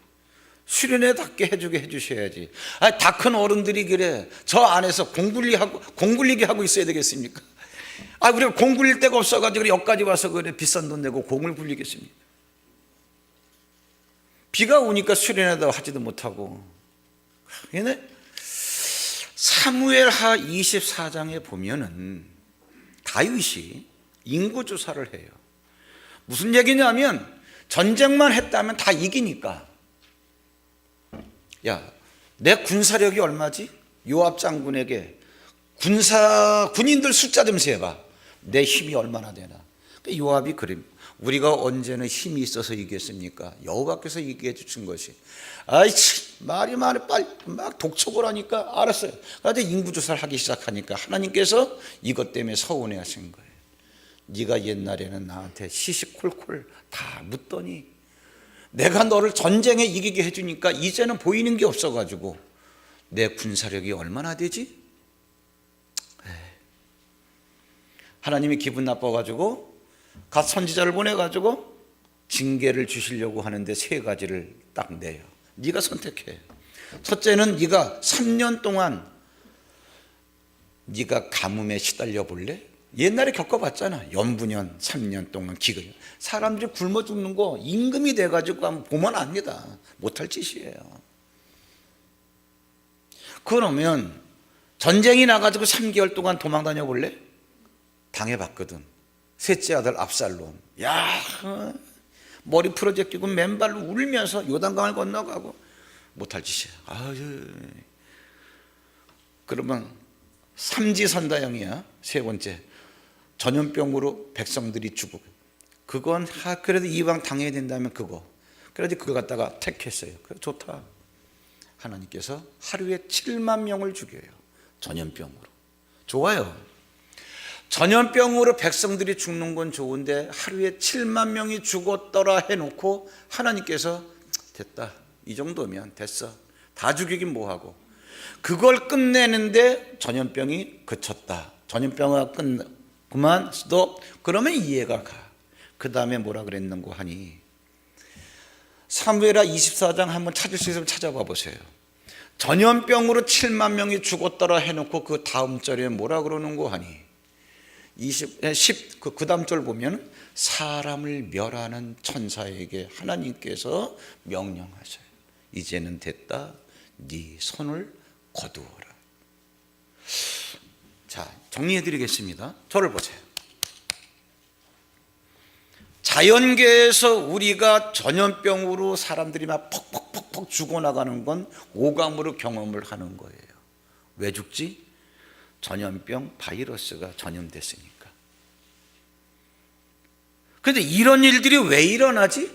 수련회답게 해주게 해주셔야지. 다 큰 어른들이 그래 저 안에서 공굴리게 하고 있어야 되겠습니까? 우리가 공 굴릴 데가 없어가지고 여기까지 와서 그래 비싼 돈 내고 공을 굴리겠습니까? 비가 오니까 수련회도 하지도 못하고. 얘네 사무엘하 24장에 보면은 다윗이 인구조사를 해요. 무슨 얘기냐면 전쟁만 했다면 다 이기니까. 야, 내 군사력이 얼마지? 요압 장군에게 군인들 숫자 좀 세봐. 내 힘이 얼마나 되나. 요압이 그래. 우리가 언제는 힘이 있어서 이겼습니까? 여호와께서 이기게 해주신 것이. 말이 많아. 빨리 막 독촉을 하니까 알았어요. 그런데 인구조사를 하기 시작하니까 하나님께서 이것 때문에 서운해 하신 거예요. 네가 옛날에는 나한테 시시콜콜 다 묻더니 내가 너를 전쟁에 이기게 해주니까 이제는 보이는 게 없어가지고 내 군사력이 얼마나 되지? 하나님이 기분 나빠가지고 갓 선지자를 보내가지고 징계를 주시려고 하는데 3가지를 딱 내요. 네가 선택해. 첫째는 네가 3년 동안 네가 가뭄에 시달려 볼래? 옛날에 겪어봤잖아. 연분연 3년 동안 기근. 사람들이 굶어 죽는 거 임금이 돼가지고 한번 보면 압니다. 못할 짓이에요. 그러면 전쟁이 나가지고 3개월 동안 도망 다녀 볼래? 당해봤거든. 셋째 아들 압살롬. 머리 풀어제끼고 맨발로 울면서 요단강을 건너가고. 못할 짓이야. 그러면 삼지선다형이야. 3번째, 전염병으로 백성들이 죽고. 그건 그래도 이왕 당해야 된다면 그거. 그래도 그거 갖다가 택했어요. 그래 좋다. 하나님께서 하루에 7만 명을 죽여요. 전염병으로. 좋아요. 전염병으로 백성들이 죽는 건 좋은데 하루에 7만 명이 죽었더라 해놓고 하나님께서 됐다. 이 정도면 됐어. 다 죽이긴 뭐하고. 그걸 끝내는데 전염병이 그쳤다. 전염병이 그만 스톱. 그러면 이해가 가. 그 다음에 뭐라 그랬는고 하니 사무엘하 24장 한번 찾을 수 있으면 찾아봐 보세요. 전염병으로 7만 명이 죽었더라 해놓고 그 다음 절에 뭐라 그러는고 하니 그 다음 절 보면 사람을 멸하는 천사에게 하나님께서 명령하셔요. 이제는 됐다. 네 손을 거두어라. 자, 정리해 드리겠습니다. 저를 보세요. 자연계에서 우리가 전염병으로 사람들이 막 퍽퍽퍽퍽 죽어나가는 건 오감으로 경험을 하는 거예요. 왜 죽지? 전염병 바이러스가 전염됐으니까. 그런데 이런 일들이 왜 일어나지?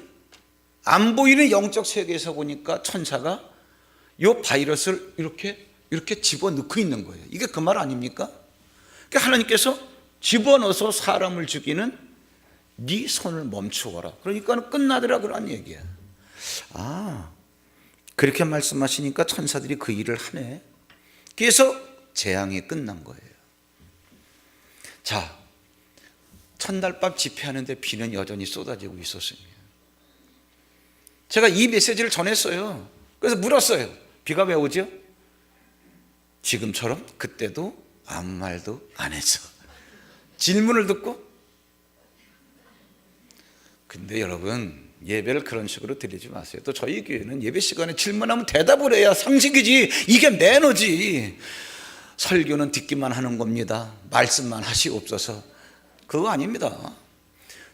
안 보이는 영적 세계에서 보니까 천사가 이 바이러스를 이렇게 집어넣고 있는 거예요. 이게 그 말 아닙니까? 그러니까 하나님께서 집어넣어서 사람을 죽이는 네 손을 멈추어라. 그러니까 끝나더라 그런 얘기야. 그렇게 말씀하시니까 천사들이 그 일을 하네. 그래서 재앙이 끝난 거예요. 자, 첫날밤 집회하는데 비는 여전히 쏟아지고 있었습니다. 제가 이 메시지를 전했어요. 그래서 물었어요. 비가 왜 오죠? 지금처럼 그때도 아무 말도 안 했어. 질문을 듣고. 근데 여러분, 예배를 그런 식으로 드리지 마세요. 또 저희 교회는 예배 시간에 질문하면 대답을 해야 상식이지, 이게 매너지. 설교는 듣기만 하는 겁니다. 말씀만 하시옵소서. 그거 아닙니다.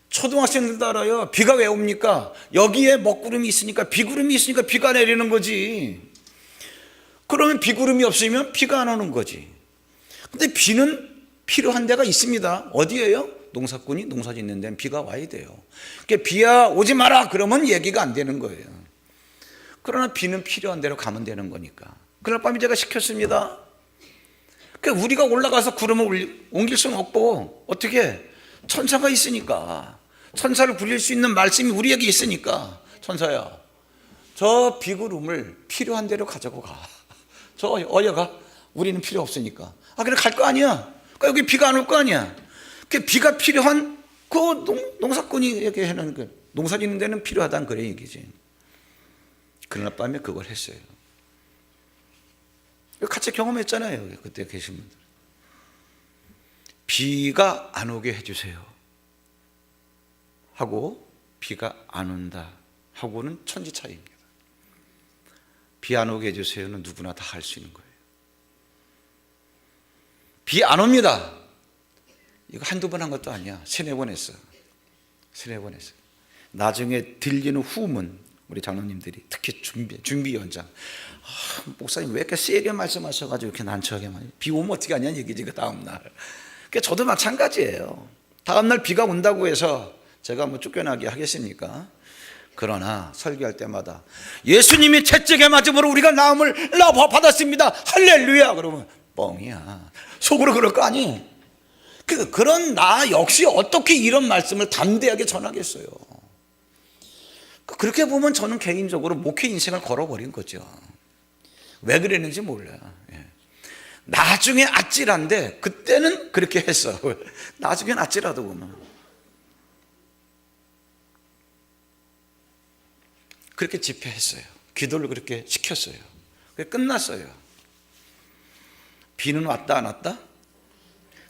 초등학생들도 알아요. 비가 왜 옵니까? 여기에 먹구름이 있으니까, 비구름이 있으니까 비가 내리는 거지. 그러면 비구름이 없으면 비가 안 오는 거지. 근데 비는 필요한 데가 있습니다. 어디예요? 농사꾼이 농사 짓는 데는 비가 와야 돼요. 그러니까 비야 오지 마라 그러면 얘기가 안 되는 거예요. 그러나 비는 필요한 데로 가면 되는 거니까. 그날 밤에 제가 시켰습니다. 그러니까 우리가 올라가서 구름을 옮길 수는 없고, 어떻게? 천사가 있으니까. 천사를 부릴 수 있는 말씀이 우리에게 있으니까, 천사야, 저 비구름을 필요한 데로 가자고 가. 저 어여가. 우리는 필요 없으니까. 아, 그래 갈 거 아니야. 그러니까 여기 비가 안 올 거 아니야. 그 비가 필요한 그 농사꾼이 얘기하는 그 농사 짓는 데는 필요하다는 그런 얘기지. 그날 밤에 그걸 했어요. 같이 경험했잖아요. 그때 계신 분들. 비가 안 오게 해주세요 하고 비가 안 온다 하고는 천지 차이입니다. 비 안 오게 해주세요는 누구나 다 할 수 있는 거예요. 비 안 옵니다. 이거 한두 번 한 것도 아니야. 세네 번 했어. 세네 번 했어. 나중에 들리는 후문, 우리 장로님들이 특히 준비위원장, 목사님 왜 이렇게 세게 말씀하셔가지고 이렇게 난처하게 말이에요. 비 오면 어떻게 하냐는 얘기지, 그 다음날. 그러니까 저도 마찬가지예요. 다음날 비가 온다고 해서 제가 뭐 쫓겨나게 하겠습니까? 그러나 설교할 때마다 예수님이 채찍에 맞음으로 우리가 나음을 받았습니다. 할렐루야. 그러면 뻥이야. 속으로 그럴 거 아니? 그런 나 역시 어떻게 이런 말씀을 담대하게 전하겠어요. 그렇게 보면 저는 개인적으로 목회 인생을 걸어버린 거죠. 왜 그랬는지 몰라요. 나중에 아찔한데 그때는 그렇게 했어. 나중엔 아찔하다 보면 그렇게 집회했어요. 기도를 그렇게 시켰어요. 그게 끝났어요. 비는 왔다 안 왔다?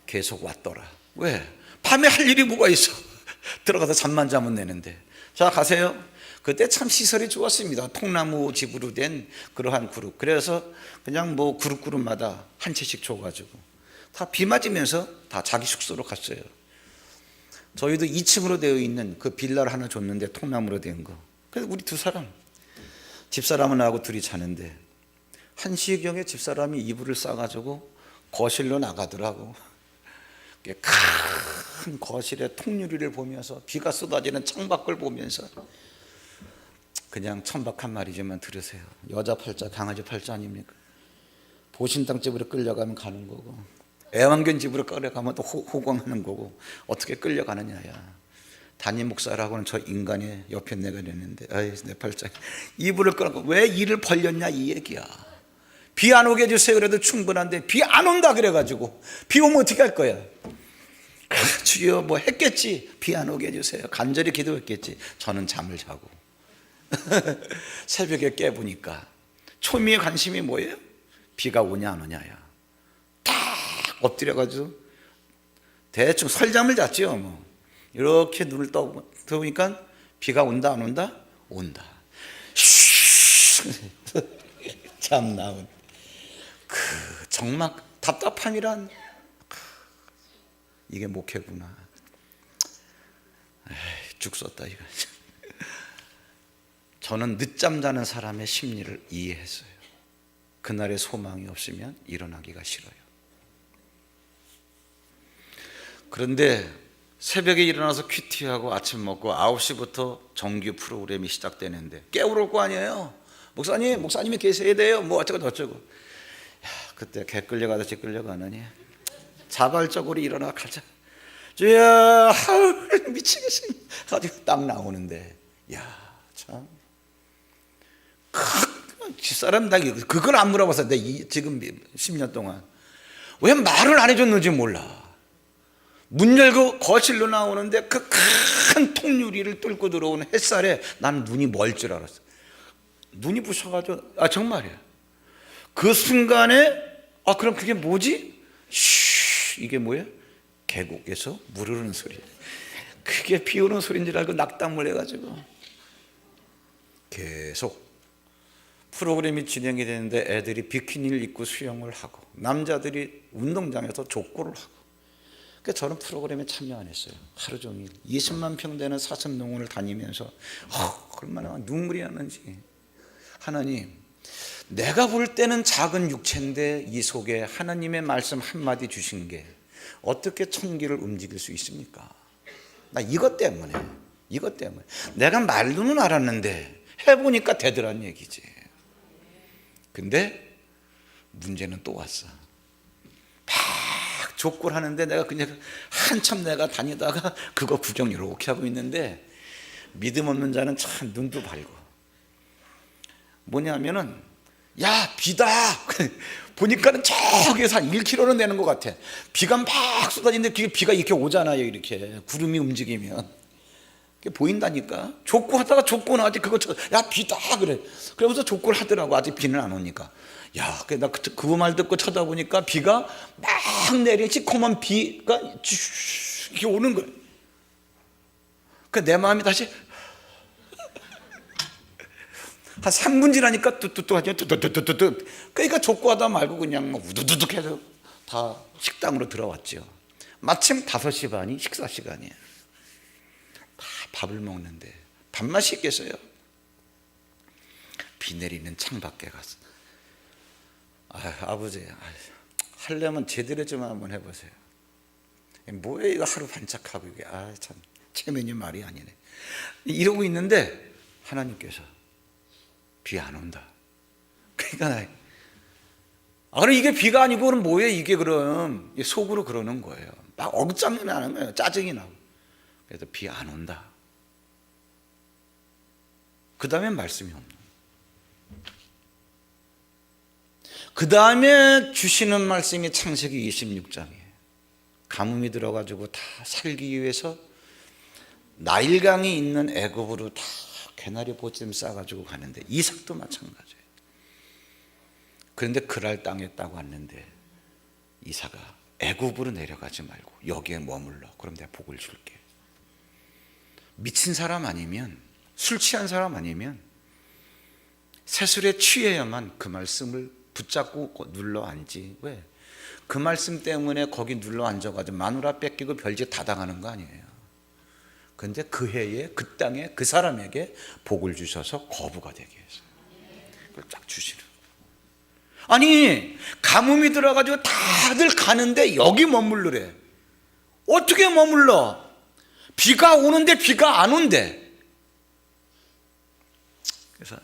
계속 왔더라. 왜? 밤에 할 일이 뭐가 있어? 들어가서 잠만 자면 되는데. 자, 가세요. 그때 참 시설이 좋았습니다. 통나무 집으로 된 그러한 그룹. 그래서 그냥 뭐 그룹마다 한 채씩 줘가지고 다 비 맞으면서 다 자기 숙소로 갔어요. 저희도 2층으로 되어 있는 그 빌라를 하나 줬는데, 통나무로 된 거. 그래서 우리 두 사람, 집사람은 나하고 둘이 자는데 1시경에 집사람이 이불을 싸가지고 거실로 나가더라고. 큰 거실에 통유리를 보면서 비가 쏟아지는 창밖을 보면서 그냥 천박한 말이지만 들으세요. 여자 팔자 강아지 팔자 아닙니까? 보신당 집으로 끌려가면 가는 거고, 애완견 집으로 끌려가면 또 호강하는 거고, 어떻게 끌려가느냐야. 담임 목사라고는 저 인간의 옆에 내가 있는데, 아이 내 팔자 이불을 끌고 왜 이를 벌렸냐 이 얘기야. 비 안 오게 해주세요 그래도 충분한데 비 안 온다 그래가지고 비 오면 어떻게 할 거야? 주여 뭐 했겠지. 비 안 오게 해주세요. 간절히 기도했겠지. 저는 잠을 자고 새벽에 깨보니까 초미의 관심이 뭐예요? 비가 오냐 안 오냐야. 딱 엎드려가지고 대충 설잠을 잤지요. 뭐 이렇게 눈을 떠보니까 비가 온다 안 온다? 온다. 잠 나온 그 정말 답답함이란, 이게 목회구나. 죽 썼다 이거. 저는 늦잠 자는 사람의 심리를 이해했어요. 그날의 소망이 없으면 일어나기가 싫어요. 그런데 새벽에 일어나서 큐티하고 아침 먹고 9시부터 정규 프로그램이 시작되는데 깨우러 올 거 아니에요. 목사님이 계셔야 돼요. 뭐 어쩌고 저쩌고. 야, 그때 개 끌려가듯이 끌려가느니 자발적으로 일어나 가자. 주야, 미치겠습니다. 가지고 딱 나오는데, 야, 참. 집사람 나 그걸 안 물어봐서 내 지금 10년 동안 왜 말을 안 해줬는지 몰라. 문 열고 거실로 나오는데 그 큰 통유리를 뚫고 들어오는 햇살에 난 눈이 멀 줄 알았어. 눈이 부셔가지고 정말이야. 그 순간에 그럼 그게 뭐지? 이게 뭐야? 계곡에서 물 흐르는 소리. 그게 비 오는 소리인 줄 알고 낙담을 해가지고 계속 프로그램이 진행이 되는데 애들이 비키니를 입고 수영을 하고 남자들이 운동장에서 족구를 하고. 그러니까 저는 프로그램에 참여 안 했어요. 하루 종일 20만 평 되는 사슴농원을 다니면서 얼마나 눈물이 나는지. 하나님, 내가 볼 때는 작은 육체인데 이 속에 하나님의 말씀 한마디 주신 게 어떻게 천기를 움직일 수 있습니까? 나 이것 때문에 내가 말로는 알았는데 해보니까 되더란 얘기지. 근데 문제는 또 왔어. 막 족구를 하는데 내가 그냥 한참 내가 다니다가 그거 구경 이렇게 하고 있는데 믿음 없는 자는 참 눈도 밝고 뭐냐면은 야 비다 보니까는 저기에서 한 1km는 되는 것 같아. 비가 막 쏟아지는데 비가 이렇게 오잖아요. 이렇게 구름이 움직이면 그게 보인다니까. 족구하다가 족구 나왔지. 그거 야 비다 그래. 그러면서 족구를 하더라고. 아직 비는 안 오니까. 야, 나 그 말 듣고 쳐다보니까 비가 막 내리는 시커먼 비가 이렇게 오는 거야. 그 내 마음이 다시 한 3분 지나니까 뚜뚜뚜하죠. 뚜뚜뚜뚜뚜. 그러니까 족구하다 말고 그냥 막 우두두둑 해서 다 식당으로 들어왔죠. 마침 5시 반이 식사 시간이에요. 다 밥을 먹는데 밥맛이 있겠어요? 비 내리는 창밖에 가서 아버지 하려면 제대로 좀 한번 해보세요. 뭐예요 이거 하루 반짝하고 이게 참 체면이 말이 아니네. 이러고 있는데 하나님께서 비 안 온다. 그러니까 그럼 이게 비가 아니고 그럼 뭐예요 이게? 그럼 속으로 그러는 거예요. 막 억장이 나는 거예요. 짜증이 나고. 그래서 비 안 온다. 그 다음에 말씀이 없는. 그 다음에 주시는 말씀이 창세기 26장이에요. 가뭄이 들어가지고 다 살기 위해서 나일강이 있는 애굽으로 다 개나리 보침 싸가지고 가는데 이삭도 마찬가지예요. 그런데 그랄 땅에 딱 왔는데 이삭아 애굽으로 내려가지 말고 여기에 머물러. 그럼 내가 복을 줄게. 미친 사람 아니면, 술 취한 사람 아니면 새술에 취해야만 그 말씀을 붙잡고 눌러 앉지. 왜? 그 말씀 때문에 거기 눌러 앉아가지고 마누라 뺏기고 별짓 다 당하는 거 아니에요. 그런데 그 해에 그 땅에 그 사람에게 복을 주셔서 거부가 되게 했어요. 그걸 쫙 주시는. 아니 가뭄이 들어가지고 다들 가는데 여기 머물르래. 어떻게 머물러? 비가 오는데 비가 안 온대. 그래서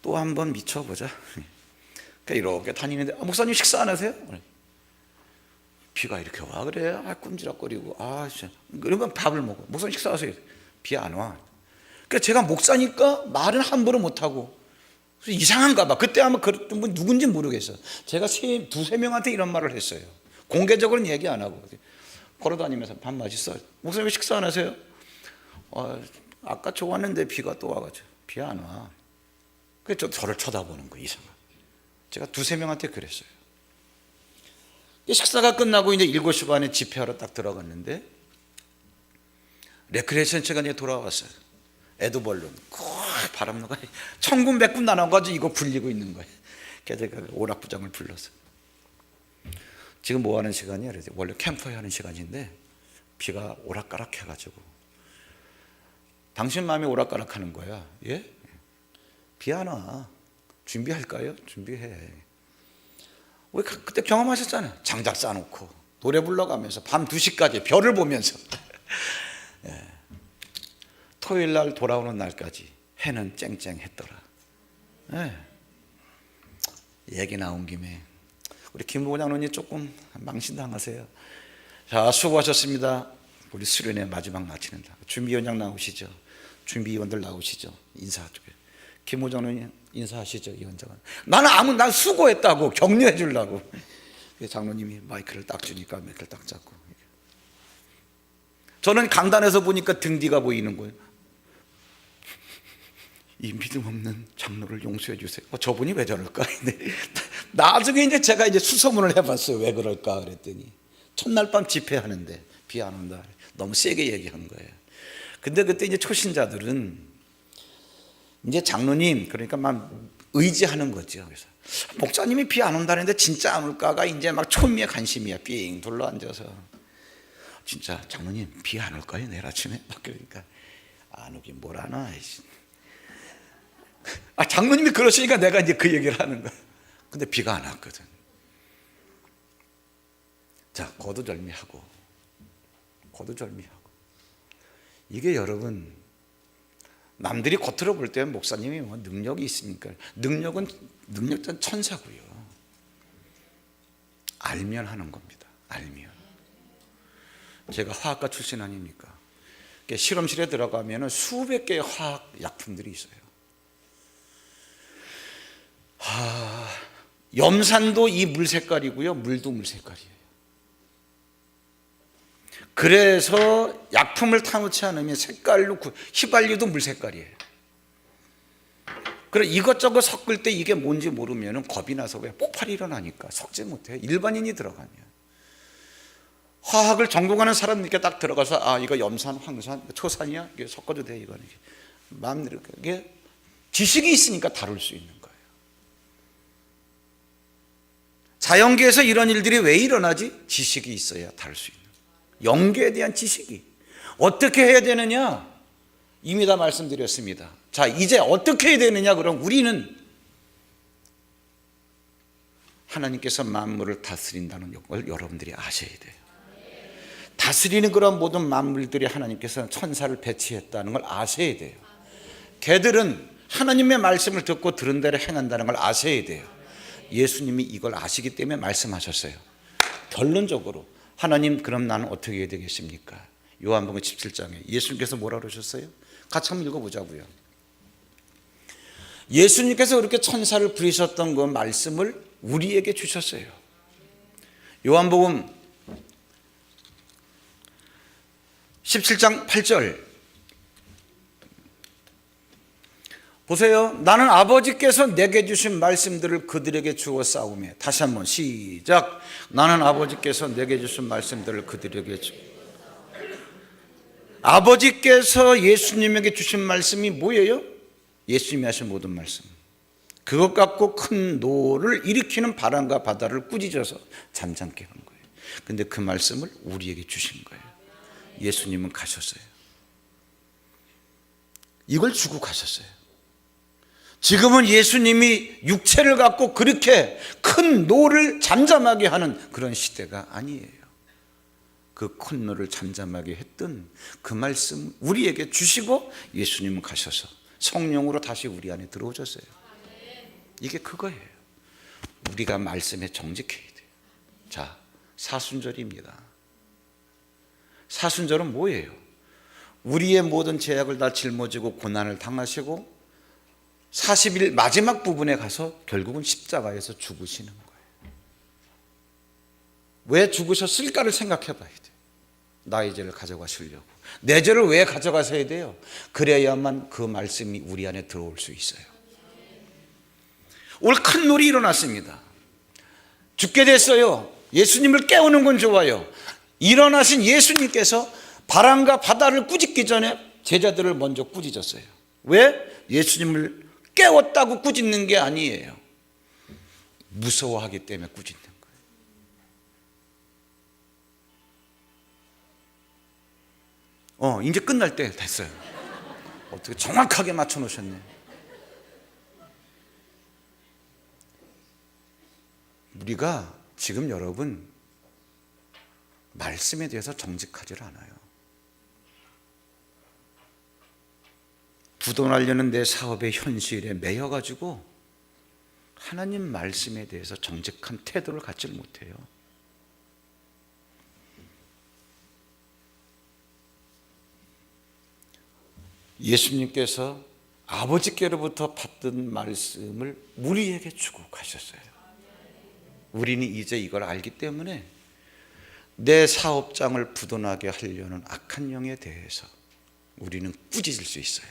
또 한 번 미쳐보자. 이렇게 다니는데 목사님 식사 안 하세요? 비가 이렇게 와 그래. 꼼지락거리고 그러면 밥을 먹어. 목사님 식사하세요. 비 안 와. 그러니까 제가 목사니까 말은 함부로 못하고 이상한가 봐. 그때 아마 그랬던 분 누군지 모르겠어. 제가 두세 명한테 이런 말을 했어요. 공개적으로는 얘기 안 하고 걸어다니면서 밥 맛있어. 목사님 왜 식사 안 하세요? 아까 좋았는데 비가 또 와가지고 비 안 와. 그래서 저를 쳐다보는 거예요. 이상하게. 제가 두세 명한테 그랬어요. 식사가 끝나고 이제 7시 반에 집회하러 딱 들어갔는데 레크레이션 시간에 돌아왔어요. 에드벌룬 바람나가 천군 백군 나눠가지고 이거 굴리고 있는 거예요. 그래서 제가 오락부장을 불러서 지금 뭐 하는 시간이야? 그래서 원래 캠프에 하는 시간인데 비가 오락가락 해가지고 당신 마음이 오락가락 하는 거야. 예? 비 안 와. 준비할까요? 준비해. 우리 그때 경험하셨잖아요. 장작 쌓아놓고 노래 불러가면서 밤 2시까지 별을 보면서 예. 토요일 날 돌아오는 날까지 해는 쨍쨍했더라. 예. 얘기 나온 김에 우리 김 부장님 조금 망신당하세요. 자, 수고하셨습니다. 우리 수련회 마지막 마치는 날 준비위원장 나오시죠. 준비위원들 나오시죠. 인사 좀. 김 부장님 인사하시죠. 위원장은 난 수고했다고 격려해 주려고. 장로님이 마이크를 딱 주니까 마이크를 딱 잡고 저는 강단에서 보니까 등 뒤가 보이는 거예요. 이 믿음 없는 장로를 용서해 주세요. 저분이 왜 저럴까? 근데 나중에 이제 제가 이제 수소문을 해봤어요. 왜 그럴까 그랬더니 첫날 밤 집회하는데 비 안 온다. 너무 세게 얘기한 거예요. 근데 그때 이제 초신자들은 이제 장로님 그러니까 막 의지하는 거죠. 그래서 목사님이 비 안 온다는데 진짜 안 올까가 이제 막 초미의 관심이야. 삥 둘러 앉아서 진짜 장로님 비 안 올까요 내일 아침에? 막 그러니까 안 오긴 뭘 하나. 장로님이 그러시니까 내가 이제 그 얘기를 하는 거야. 근데 비가 안 왔거든. 자, 거두절미하고 이게 여러분 남들이 겉으로 볼 때 목사님이 뭐 능력이 있습니까? 능력은 천사고요. 알면 하는 겁니다. 알면. 제가 화학과 출신 아닙니까? 실험실에 들어가면 수백 개의 화학 약품들이 있어요. 염산도 이 물 색깔이고요, 물도 물 색깔이에요. 그래서 약품을 타놓지 않으면 색깔로 휘발유도 물 색깔이에요. 그래 이것저것 섞을 때 이게 뭔지 모르면 겁이 나서 왜 폭발이 일어나니까 섞지 못해요. 일반인이 들어가면 화학을 전공하는 사람들께 딱 들어가서 이거 염산, 황산, 초산이야? 이게 섞어도 돼 이거는 마음대로 이게 지식이 있으니까 다룰 수 있는 거예요. 자연계에서 이런 일들이 왜 일어나지? 지식이 있어야 다룰 수 있는 거예요. 연계에 대한 지식이 어떻게 해야 되느냐? 이미 다 말씀드렸습니다. 자, 이제 어떻게 해야 되느냐? 그럼 우리는 하나님께서 만물을 다스린다는 걸 여러분들이 아셔야 돼요. 다스리는 그런 모든 만물들이 하나님께서 천사를 배치했다는 걸 아셔야 돼요. 걔들은 하나님의 말씀을 듣고 들은 대로 행한다는 걸 아셔야 돼요. 예수님이 이걸 아시기 때문에 말씀하셨어요. 결론적으로 하나님 그럼 나는 어떻게 해야 되겠습니까? 요한복음 17장에 예수님께서 뭐라 그러셨어요? 같이 한번 읽어보자고요. 예수님께서 그렇게 천사를 부리셨던 그 말씀을 우리에게 주셨어요. 요한복음 17장 8절 보세요. 나는 아버지께서 내게 주신 말씀들을 그들에게 주어 싸우며. 다시 한번 시작. 나는 아버지께서 내게 주신 말씀들을 그들에게 주어. 아버지께서 예수님에게 주신 말씀이 뭐예요? 예수님이 하신 모든 말씀. 그것 갖고 큰 노를 일으키는 바람과 바다를 꾸짖어서 잠잠케 한 거예요. 근데 그 말씀을 우리에게 주신 거예요. 예수님은 가셨어요. 이걸 주고 가셨어요. 지금은 예수님이 육체를 갖고 그렇게 큰 노를 잠잠하게 하는 그런 시대가 아니에요. 그 큰 노를 잠잠하게 했던 그 말씀 우리에게 주시고 예수님은 가셔서 성령으로 다시 우리 안에 들어오셨어요. 이게 그거예요. 우리가 말씀에 정직해야 돼요. 자, 사순절입니다. 사순절은 뭐예요? 우리의 모든 죄악을 다 짊어지고 고난을 당하시고 40일 마지막 부분에 가서 결국은 십자가에서 죽으시는 거예요. 왜 죽으셨을까를 생각해 봐야 돼요. 나의 죄를 가져가시려고. 내 죄를 왜 가져가셔야 돼요? 그래야만 그 말씀이 우리 안에 들어올 수 있어요. 오늘 큰 놀이 일어났습니다. 죽게 됐어요. 예수님을 깨우는 건 좋아요. 일어나신 예수님께서 바람과 바다를 꾸짖기 전에 제자들을 먼저 꾸짖었어요. 왜? 예수님을 깨웠다고 꾸짖는 게 아니에요. 무서워하기 때문에 꾸짖는 거예요. 이제 끝날 때 됐어요. 어떻게 정확하게 맞춰 놓으셨네. 우리가 지금 여러분 말씀에 대해서 정직하지 않아요. 부도나려는 내 사업의 현실에 매여가지고 하나님 말씀에 대해서 정직한 태도를 갖지 못해요. 예수님께서 아버지께로부터 받던 말씀을 우리에게 주고 가셨어요. 우리는 이제 이걸 알기 때문에 내 사업장을 부도나게 하려는 악한 영에 대해서 우리는 꾸짖을 수 있어요.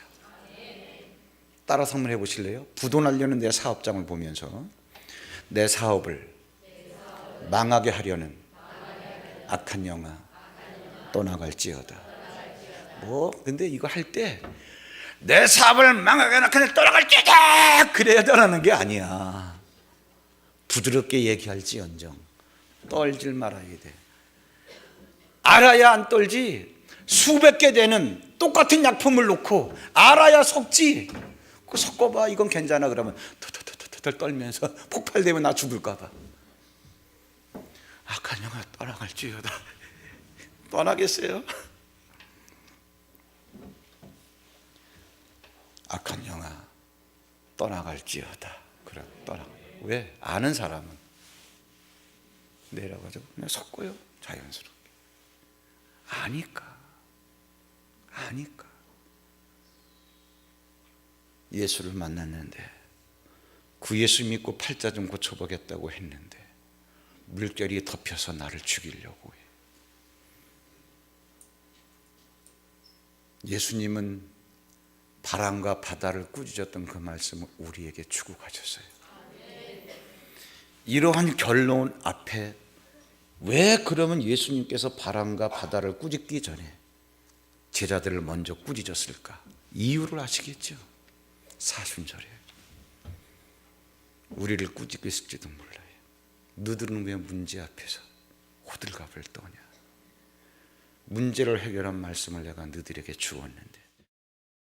따라서 한번 해보실래요? 부도나려는 내 사업장을 보면서 내 사업을 망하게 하려는 악한 영아 떠나갈지어다. 뭐 근데 이거 할 때 내 사업을 망하게 하는 떠나갈지어다 그래야 떠나는 게 아니야. 부드럽게 얘기할지언정 떨질 말아야 돼. 알아야 안 떨지. 수백 개 되는 똑같은 약품을 놓고 알아야 속지. 그 섞어봐. 이건 괜찮아. 그러면 덜 떨면서 폭발되면 나 죽을까 봐. 악한 영아 떠나갈지어다. 떠나겠어요? 악한 영아 떠나갈지어다. 그래 떠나. 왜? 아는 사람은 내려가지고 그냥 섞어요. 자연스럽게. 아니까. 예수를 만났는데 그 예수 믿고 팔자 좀 고쳐보겠다고 했는데 물결이 덮여서 나를 죽이려고 해. 예수님은 바람과 바다를 꾸짖었던 그 말씀을 우리에게 주고 가셨어요. 이러한 결론 앞에 왜 그러면 예수님께서 바람과 바다를 꾸짖기 전에 제자들을 먼저 꾸짖었을까? 이유를 아시겠죠? 사순절에 우리를 꾸짖고 있을지도 몰라요. 너들은 왜 문제 앞에서 호들갑을 떠냐? 문제를 해결한 말씀을 내가 너들에게 주었는데